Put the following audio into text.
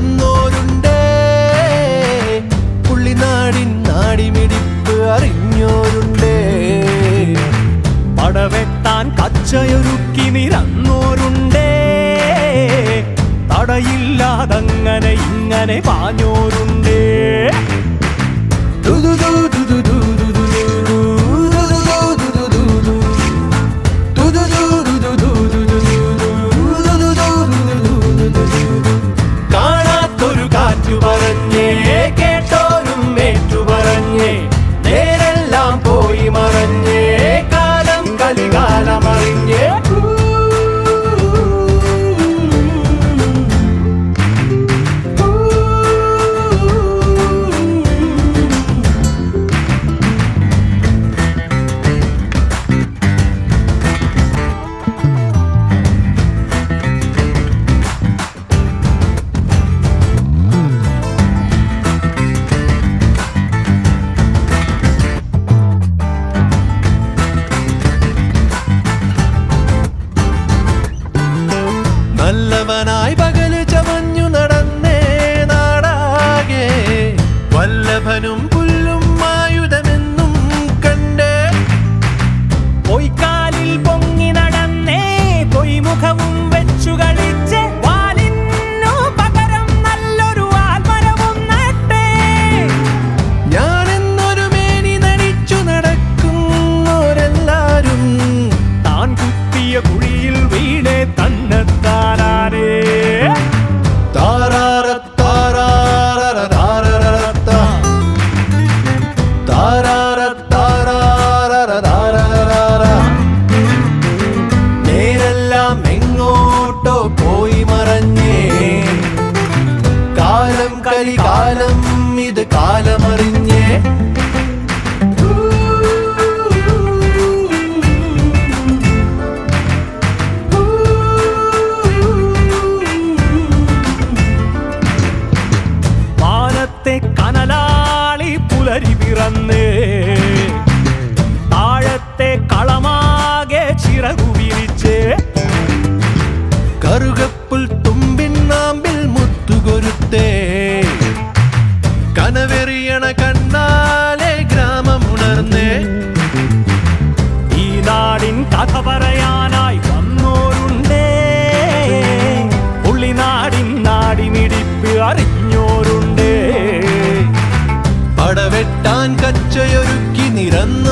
വന്നോരുണ്ടേ, പുള്ളിനാടിൻ നാടിമിടിപ്പ് അറിഞ്ഞോരുണ്ടേ. പടവെട്ടാൻ കച്ചയൊരുക്കി നിരന്നോരുണ്ടേ, തടയില്ലാതങ്ങനെ ഇങ്ങനെ പാഞ്ഞോരുണ്ടേ. കാണാത്തൊരു കാറ്റു പറഞ്ഞേ, കേട്ടോരും ഏറ്റു പറഞ്ഞേ, നേരെല്ലാം പോയി മറഞ്ഞേ, കാലം കലികാലമറിഞ്ഞേ. നല്ലവനായി പകല് ചമഞ്ഞു നടന്നേ നാടാകെ, വല്ലഭനും പുല്ലും ആയുധമെന്നും കണ്ടേ. പൊയ്ക്കാലിൽ പൊങ്ങി നടന്നേ, പൊയ്മുഖവും വെച്ചു കളിച്ച്, വാലിനു പകരം നല്ലൊരു ആൽമരവും നട്ടേ. ഞാനെന്നൊരു മേനി നടിച്ചു നടക്കുന്നോരെല്ലാരും താൻ കുത്തിയ കുഴിയിൽ വീണേ തന്നെത്താനാനേ. നേരെല്ലാം എങ്ങോട്ടോ പോയി മറഞ്ഞേ, കാലം കലികാലം ഇത് കാലമറിഞ്ഞേ. വാനത്തെ കനലാളി പുലരി പിറന്നേ, താഴത്തെ കളമാകെ ചിറകു വിരിച്ചേ. കറുകപ്പുൽ തുമ്പിന്നാമ്പിൽ മുത്തുകൊരുത്തേ, കനവെറിയണ കണ്ണാലെ ഗ്രാമമുണർന്നേ. ഈ നാടിൻ കഥ പറയാനായി വന്നോരുണ്ടേ, പുള്ളിനാടിൻ നാടിമിടിപ്പ് അറിഞ്ഞോരുണ്ടേ. പടവെട്ടാൻ കച്ചയൊരുക്കി നിരന്ന